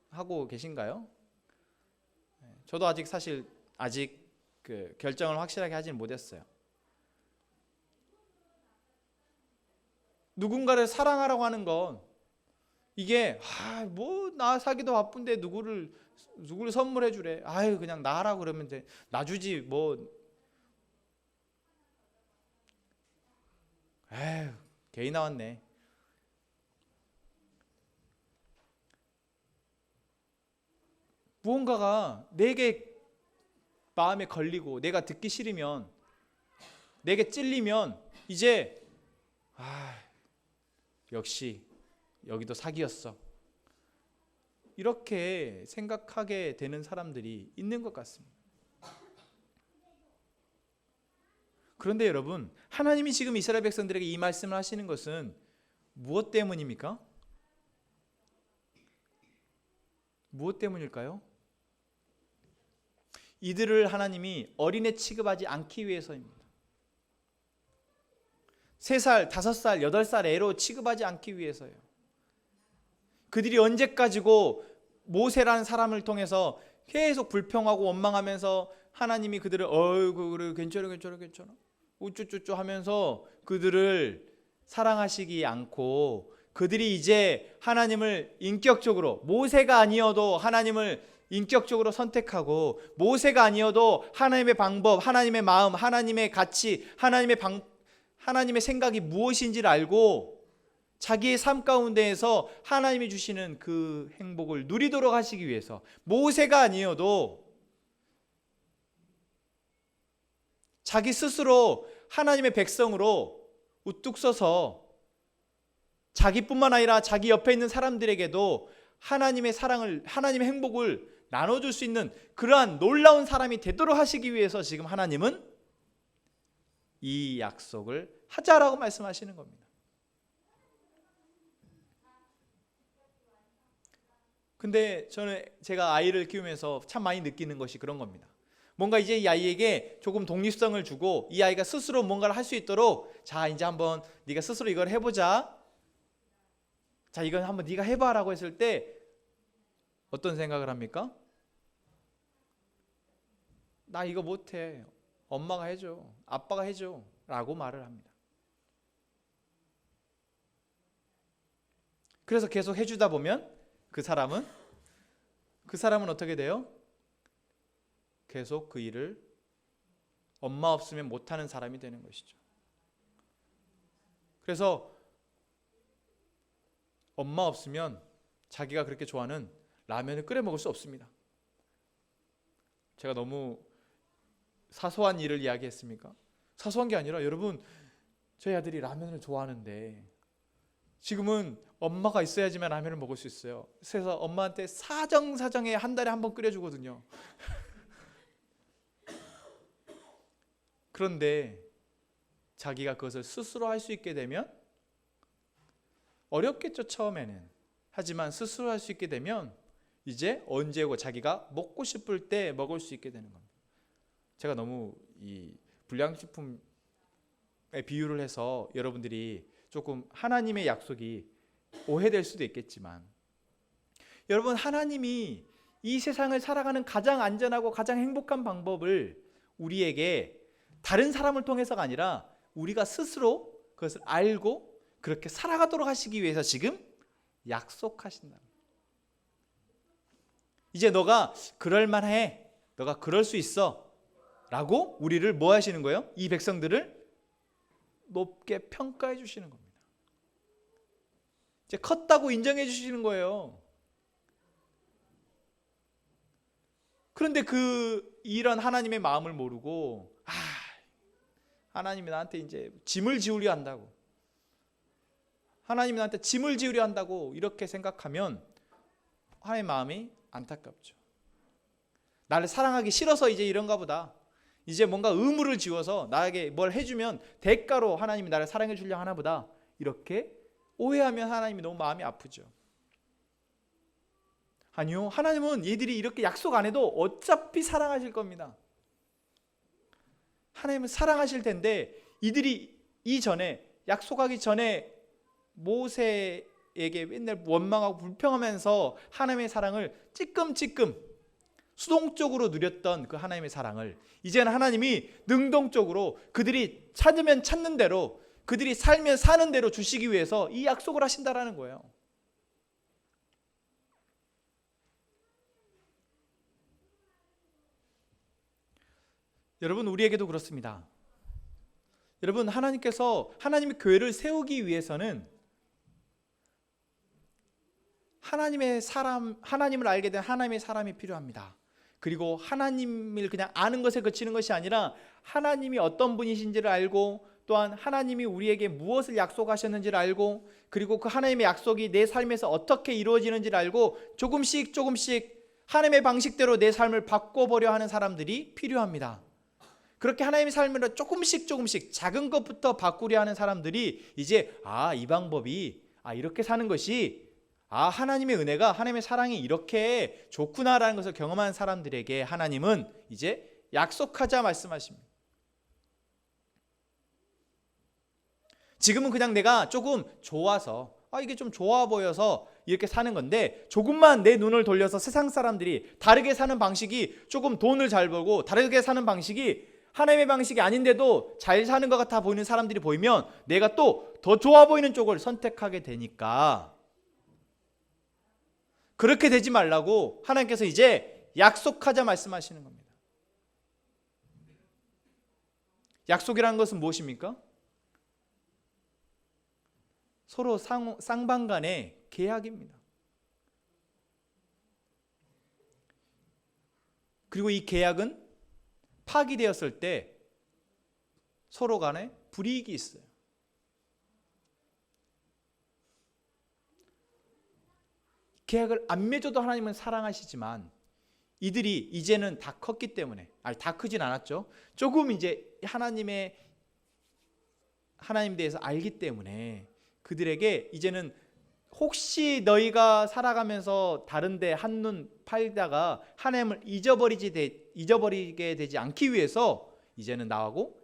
하고 계신가요? 저도 아직 그 결정을 확실하게 하지는 못했어요. 누군가를 사랑하라고 하는 건 이게 나 사기도 바쁜데 누구를 선물해 주래. 그냥 나 하라고 그러면 돼. 나 주지 뭐. 개이 나왔네. 무언가가 내게 마음에 걸리고 내가 듣기 싫으면, 내게 찔리면 이제 역시 여기도 사기였어, 이렇게 생각하게 되는 사람들이 있는 것 같습니다. 그런데 여러분, 하나님이 지금 이스라엘 백성들에게 이 말씀을 하시는 것은 무엇 때문입니까? 무엇 때문일까요? 이들을 하나님이 어린애 취급하지 않기 위해서입니다. 3살, 5살, 8살 애로 취급하지 않기 위해서요. 그들이 언제까지고 모세라는 사람을 통해서 계속 불평하고 원망하면서 하나님이 그들을 그래 괜찮아 우쭈쭈쭈 하면서 그들을 사랑하시지 않고, 그들이 이제 하나님을 인격적으로, 모세가 아니어도 하나님을 인격적으로 선택하고, 모세가 아니어도 하나님의 방법, 하나님의 마음, 하나님의 가치, 하나님의 생각이 무엇인지를 알고 자기의 삶 가운데에서 하나님이 주시는 그 행복을 누리도록 하시기 위해서, 모세가 아니어도 자기 스스로 하나님의 백성으로 우뚝 서서 자기뿐만 아니라 자기 옆에 있는 사람들에게도 하나님의 사랑을, 하나님의 행복을 나눠줄 수 있는 그러한 놀라운 사람이 되도록 하시기 위해서 지금 하나님은 이 약속을 하자라고 말씀하시는 겁니다. 근데 제가 아이를 키우면서 참 많이 느끼는 것이 그런 겁니다. 뭔가 이제 이 아이에게 조금 독립성을 주고 이 아이가 스스로 뭔가를 할 수 있도록, 자 이제 한번 네가 스스로 이걸 해보자, 자 이건 한번 네가 해봐 라고 했을 때 어떤 생각을 합니까? 나 이거 못해, 엄마가 해줘, 아빠가 해줘 라고 말을 합니다. 그래서 계속 해주다 보면 그 사람은 어떻게 돼요? 계속 그 일을 엄마 없으면 못하는 사람이 되는 것이죠. 그래서 엄마 없으면 자기가 그렇게 좋아하는 라면을 끓여 먹을 수 없습니다. 제가 너무 사소한 일을 이야기했습니까? 사소한 게 아니라 여러분, 저희 아들이 라면을 좋아하는데 지금은 엄마가 있어야지만 라면을 먹을 수 있어요. 그래서 엄마한테 사정사정에 한 달에 한 번 끓여주거든요. 그런데 자기가 그것을 스스로 할 수 있게 되면, 어렵겠죠 처음에는. 하지만 스스로 할 수 있게 되면 이제 언제고 자기가 먹고 싶을 때 먹을 수 있게 되는 겁니다. 제가 너무 이 불량식품에 비유를 해서 여러분들이 조금 하나님의 약속이 오해될 수도 있겠지만, 여러분, 하나님이 이 세상을 살아가는 가장 안전하고 가장 행복한 방법을 우리에게 다른 사람을 통해서가 아니라 우리가 스스로 그것을 알고 그렇게 살아가도록 하시기 위해서 지금 약속하신다. 이제 너가 그럴만해, 너가 그럴 수 있어 라고 우리를 뭐 하시는 거예요? 이 백성들을 높게 평가해 주시는 겁니다. 이제 컸다고 인정해 주시는 거예요. 그런데 이런 하나님의 마음을 모르고, 하나님이 나한테 이제 짐을 지우려 한다고, 하나님이 나한테 짐을 지우려 한다고 이렇게 생각하면 하나님의 마음이 안타깝죠. 나를 사랑하기 싫어서 이제 이런가 보다, 이제 뭔가 의무를 지워서 나에게 뭘 해주면 대가로 하나님이 나를 사랑해 주려 하나 보다, 이렇게 오해하면 하나님이 너무 마음이 아프죠. 아니요, 하나님은 얘들이 이렇게 약속 안 해도 어차피 사랑하실 겁니다. 하나님은 사랑하실 텐데 이들이 이전에, 약속하기 전에 모세에게 맨날 원망하고 불평하면서 하나님의 사랑을 찔끔찔끔 수동적으로 누렸던 그 하나님의 사랑을 이제는 하나님이 능동적으로 그들이 찾으면 찾는 대로, 그들이 살면 사는 대로 주시기 위해서 이 약속을 하신다라는 거예요. 여러분, 우리에게도 그렇습니다. 여러분, 하나님께서 하나님의 교회를 세우기 위해서는 하나님을 알게 된 하나님의 사람이 필요합니다. 그리고 하나님을 그냥 아는 것에 그치는 것이 아니라 하나님이 어떤 분이신지를 알고, 또한 하나님이 우리에게 무엇을 약속하셨는지를 알고, 그리고 그 하나님의 약속이 내 삶에서 어떻게 이루어지는지를 알고 조금씩 하나님의 방식대로 내 삶을 바꿔보려 하는 사람들이 필요합니다. 그렇게 하나님의 삶을 조금씩 작은 것부터 바꾸려 하는 사람들이 이제 이 방법이, 이렇게 사는 것이, 하나님의 은혜가, 하나님의 사랑이 이렇게 좋구나라는 것을 경험한 사람들에게 하나님은 이제 약속하자 말씀하십니다. 지금은 그냥 내가 조금 좋아서, 이게 좀 좋아 보여서 이렇게 사는 건데, 조금만 내 눈을 돌려서 세상 사람들이 다르게 사는 방식이, 조금 돈을 잘 벌고 다르게 사는 방식이 하나님의 방식이 아닌데도 잘 사는 것 같아 보이는 사람들이 보이면 내가 또 더 좋아 보이는 쪽을 선택하게 되니까, 그렇게 되지 말라고 하나님께서 이제 약속하자 말씀하시는 겁니다. 약속이라는 것은 무엇입니까? 서로 쌍방 간의 계약입니다. 그리고 이 계약은 파기되었을 때 서로 간에 불이익이 있어요. 계약을 안 맺어도 하나님은 사랑하시지만 이들이 이제는 다 컸기 때문에, 다 크진 않았죠. 조금 이제 하나님에 대해서 알기 때문에 그들에게 이제는 혹시 너희가 살아가면서 다른데 한눈 팔다가 하나님을 잊어버리게 되지 않기 위해서 이제는 나하고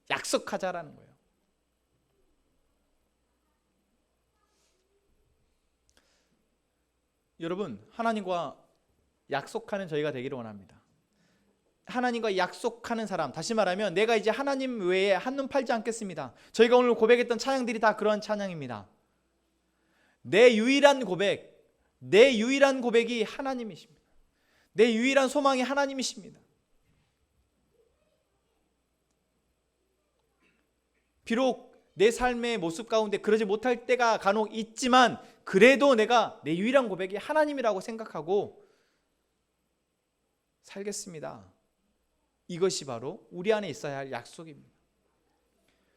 약속하자라는 거예요. 여러분, 하나님과 약속하는 저희가 되기를 원합니다. 하나님과 약속하는 사람, 다시 말하면 내가 이제 하나님 외에 한눈 팔지 않겠습니다. 저희가 오늘 고백했던 찬양들이 다 그런 찬양입니다. 내 유일한 고백이 하나님이십니다. 내 유일한 소망이 하나님이십니다. 비록 내 삶의 모습 가운데 그러지 못할 때가 간혹 있지만 그래도 내가 내 유일한 고백이 하나님이라고 생각하고 살겠습니다. 이것이 바로 우리 안에 있어야 할 약속입니다.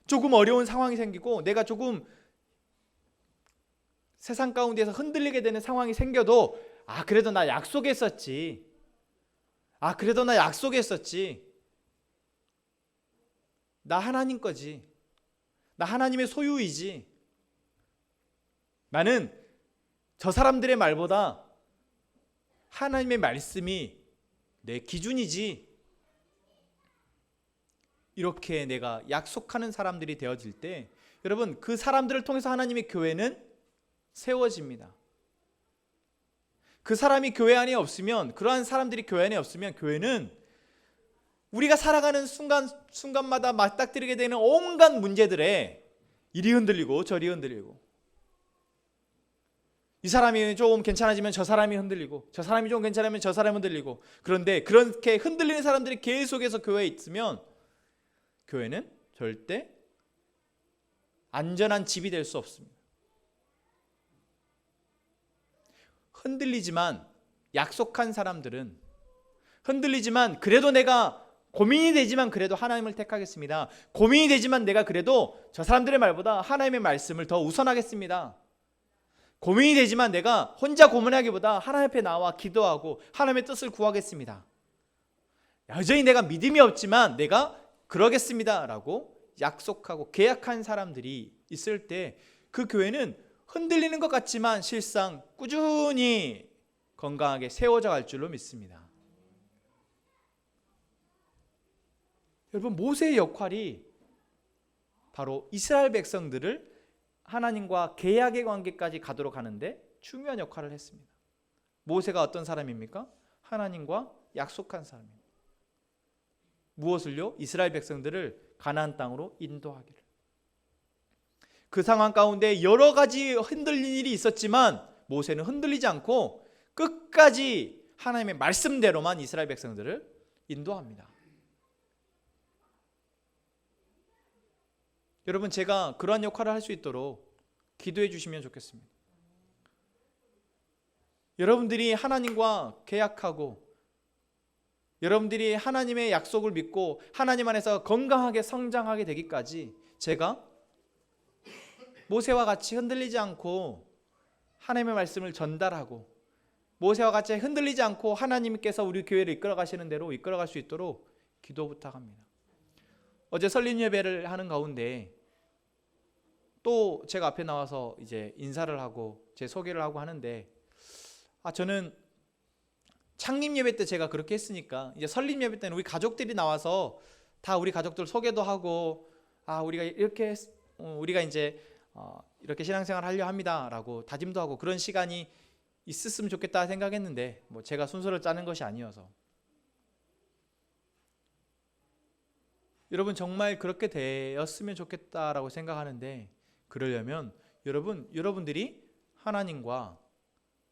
조금 어려운 상황이 생기고 내가 조금 세상 가운데서 흔들리게 되는 상황이 생겨도 그래도 나 약속했었지. 나 하나님 거지. 나 하나님의 소유이지. 나는 저 사람들의 말보다 하나님의 말씀이 내 기준이지. 이렇게 내가 약속하는 사람들이 되어질 때 여러분, 그 사람들을 통해서 하나님의 교회는 세워집니다. 그 사람이 교회 안에 없으면, 그러한 사람들이 교회 안에 없으면 교회는 우리가 살아가는 순간마다 맞닥뜨리게 되는 온갖 문제들에 이리 흔들리고 저리 흔들리고, 이 사람이 좀 괜찮아지면 저 사람이 흔들리고, 저 사람이 좀 괜찮으면 저 사람이 흔들리고, 그런데 그렇게 흔들리는 사람들이 계속해서 교회에 있으면 교회는 절대 안전한 집이 될 수 없습니다. 흔들리지만 약속한 사람들은, 흔들리지만 그래도 내가 고민이 되지만 그래도 하나님을 택하겠습니다. 고민이 되지만 내가 그래도 저 사람들의 말보다 하나님의 말씀을 더 우선하겠습니다. 고민이 되지만 내가 혼자 고민하기보다 하나님 앞에 나와 기도하고 하나님의 뜻을 구하겠습니다. 여전히 내가 믿음이 없지만 내가 그러겠습니다 라고 약속하고 계약한 사람들이 있을 때 그 교회는 흔들리는 것 같지만 실상 꾸준히 건강하게 세워져 갈 줄로 믿습니다. 여러분, 모세의 역할이 바로 이스라엘 백성들을 하나님과 계약의 관계까지 가도록 하는데 중요한 역할을 했습니다. 모세가 어떤 사람입니까? 하나님과 약속한 사람입니다. 무엇을요? 이스라엘 백성들을 가나안 땅으로 인도하기를. 그 상황 가운데 여러 가지 흔들리는 일이 있었지만 모세는 흔들리지 않고 끝까지 하나님의 말씀대로만 이스라엘 백성들을 인도합니다. 여러분, 제가 그러한 역할을 할 수 있도록 기도해 주시면 좋겠습니다. 여러분들이 하나님과 계약하고 여러분들이 하나님의 약속을 믿고 하나님 안에서 건강하게 성장하게 되기까지 제가 모세와 같이 흔들리지 않고 하나님의 말씀을 전달하고 모세와 같이 흔들리지 않고 하나님께서 우리 교회를 이끌어 가시는 대로 이끌어 갈 수 있도록 기도 부탁합니다. 어제 설립 예배를 하는 가운데 또 제가 앞에 나와서 이제 인사를 하고 제 소개를 하고 하는데 저는 창립 예배 때 제가 그렇게 했으니까 이제 설립 예배 때는 우리 가족들이 나와서 다 우리 가족들 소개도 하고 우리가 이렇게 우리가 이제 이렇게 신앙생활 하려 합니다라고 다짐도 하고 그런 시간이 있었으면 좋겠다 생각했는데 제가 순서를 짜는 것이 아니어서 여러분 정말 그렇게 되었으면 좋겠다라고 생각하는데 그러려면 여러분들이 하나님과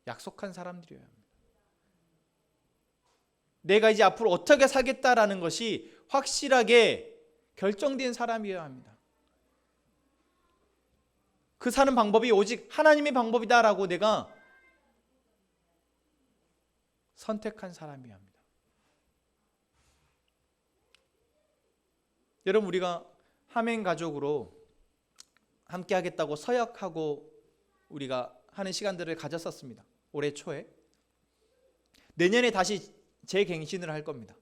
약속한 사람들이어야 합니다. 내가 이제 앞으로 어떻게 살겠다라는 것이 확실하게 결정된 사람이어야 합니다. 그 사는 방법이 오직 하나님의 방법이다라고 내가 선택한 사람이어야 합니다. 여러분, 우리가 하멘 가족으로 함께 하겠다고 서약하고 우리가 하는 시간들을 가졌었습니다. 올해 초에. 내년에 다시 재갱신을 할 겁니다.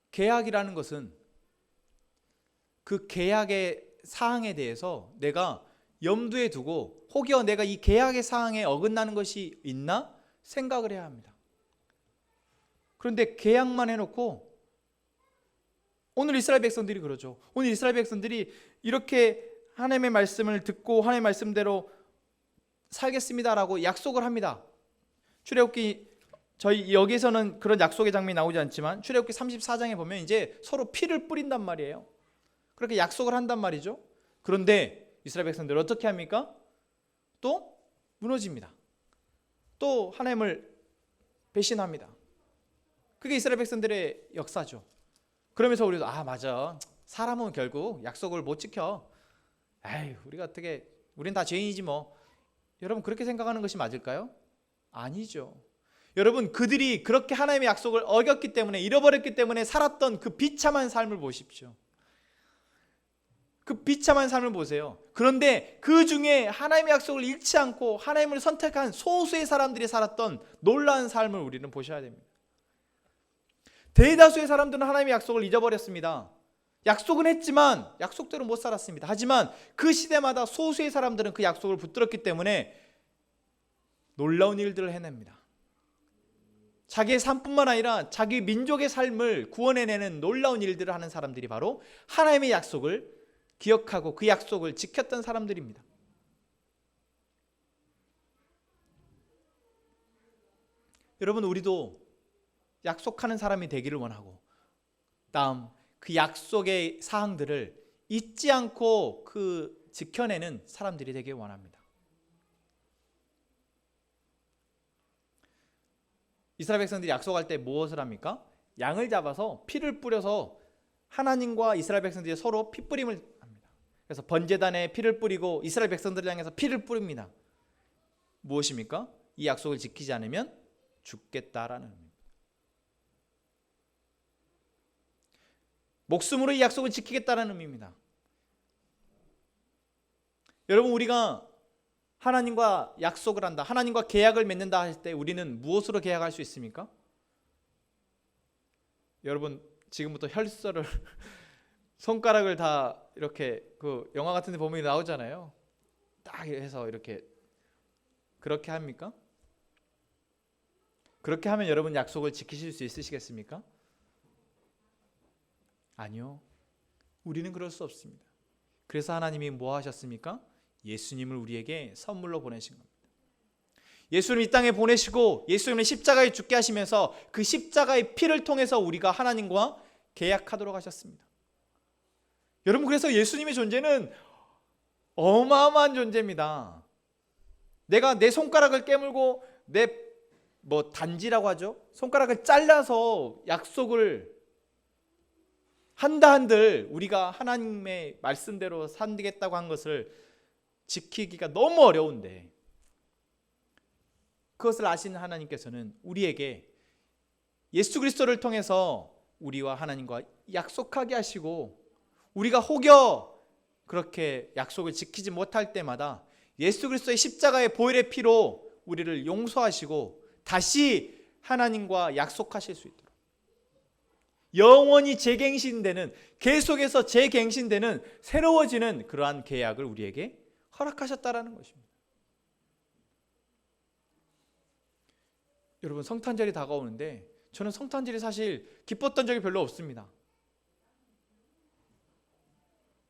계약이라는 것은 그 계약의 사항에 대해서 내가 염두에 두고 혹여 내가 이 계약의 사항에 어긋나는 것이 있나 생각을 해야 합니다. 그런데 계약만 해놓고 오늘 이스라엘 백성들이 그러죠. 오늘 이스라엘 백성들이 이렇게 하나님의 말씀을 듣고 하나님의 말씀대로 살겠습니다라고 약속을 합니다. 출애굽기 저희 여기서는 그런 약속의 장면이 나오지 않지만 출애굽기 34장에 보면 이제 서로 피를 뿌린단 말이에요. 그렇게 약속을 한단 말이죠. 그런데 이스라엘 백성들 어떻게 합니까? 또 무너집니다. 또 하나님을 배신합니다. 그게 이스라엘 백성들의 역사죠. 그러면서 우리도 맞아, 사람은 결국 약속을 못 지켜. 에이, 우리가 어떻게, 우린 다 죄인이지 뭐. 여러분 그렇게 생각하는 것이 맞을까요? 아니죠. 여러분 그들이 그렇게 하나님의 약속을 어겼기 때문에, 잃어버렸기 때문에 살았던 그 비참한 삶을 보십시오. 그 비참한 삶을 보세요. 그런데 그 중에 하나님의 약속을 잃지 않고 하나님을 선택한 소수의 사람들이 살았던 놀라운 삶을 우리는 보셔야 됩니다. 대다수의 사람들은 하나님의 약속을 잊어버렸습니다. 약속은 했지만 약속대로 못 살았습니다. 하지만 그 시대마다 소수의 사람들은 그 약속을 붙들었기 때문에 놀라운 일들을 해냅니다. 자기의 삶뿐만 아니라 자기 민족의 삶을 구원해내는 놀라운 일들을 하는 사람들이 바로 하나님의 약속을 기억하고 그 약속을 지켰던 사람들입니다. 여러분 우리도 약속하는 사람이 되기를 원하고 다음 그 약속의 사항들을 잊지 않고 그 지켜내는 사람들이 되길 원합니다. 이스라엘 백성들이 약속할 때 무엇을 합니까? 양을 잡아서 피를 뿌려서 하나님과 이스라엘 백성들이 서로 피 뿌림을 합니다. 그래서 번제단에 피를 뿌리고 이스라엘 백성들을 향해서 피를 뿌립니다. 무엇입니까? 이 약속을 지키지 않으면 죽겠다라는 의미입니다. 목숨으로 이 약속을 지키겠다는 의미입니다. 여러분 우리가 하나님과 약속을 한다, 하나님과 계약을 맺는다 할 때 우리는 무엇으로 계약할 수 있습니까? 여러분 지금부터 혈서를 손가락을 다 이렇게 그 영화 같은 데 보면 나오잖아요. 딱 해서 이렇게 그렇게 합니까? 그렇게 하면 여러분 약속을 지키실 수 있으시겠습니까? 아니요. 우리는 그럴 수 없습니다. 그래서 하나님이 뭐 하셨습니까? 예수님을 우리에게 선물로 보내신 겁니다. 예수님을 이 땅에 보내시고 예수님을 십자가에 죽게 하시면서 그 십자가의 피를 통해서 우리가 하나님과 계약하도록 하셨습니다. 여러분 그래서 예수님의 존재는 어마어마한 존재입니다. 내가 내 손가락을 깨물고 내 단지라고 하죠. 손가락을 잘라서 약속을 한다 한들 우리가 하나님의 말씀대로 산다겠다고 한 것을 지키기가 너무 어려운데 그것을 아시는 하나님께서는 우리에게 예수 그리스도를 통해서 우리와 하나님과 약속하게 하시고 우리가 혹여 그렇게 약속을 지키지 못할 때마다 예수 그리스도의 십자가의 보혈의 피로 우리를 용서하시고 다시 하나님과 약속하실 수 있도록 영원히 재갱신되는, 계속해서 재갱신되는 새로워지는 그러한 계약을 우리에게 허락하셨다라는 것입니다. 여러분 성탄절이 다가오는데 저는 성탄절이 사실 기뻤던 적이 별로 없습니다.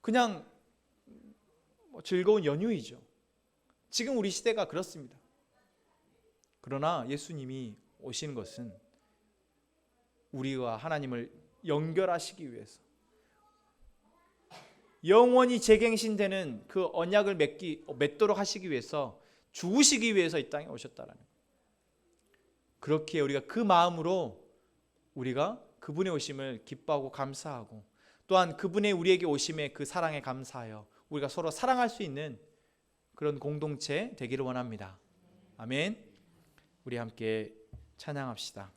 그냥 즐거운 연휴이죠. 지금 우리 시대가 그렇습니다. 그러나 예수님이 오신 것은 우리와 하나님을 연결하시기 위해서 영원히 재갱신되는 그 언약을 맺도록 하시기 위해서 죽으시기 위해서 이 땅에 오셨다라는 거예요. 그렇기에 우리가 그 마음으로 우리가 그분의 오심을 기뻐하고 감사하고 또한 그분의 우리에게 오심의 그 사랑에 감사하여 우리가 서로 사랑할 수 있는 그런 공동체 되기를 원합니다. 아멘. 우리 함께 찬양합시다.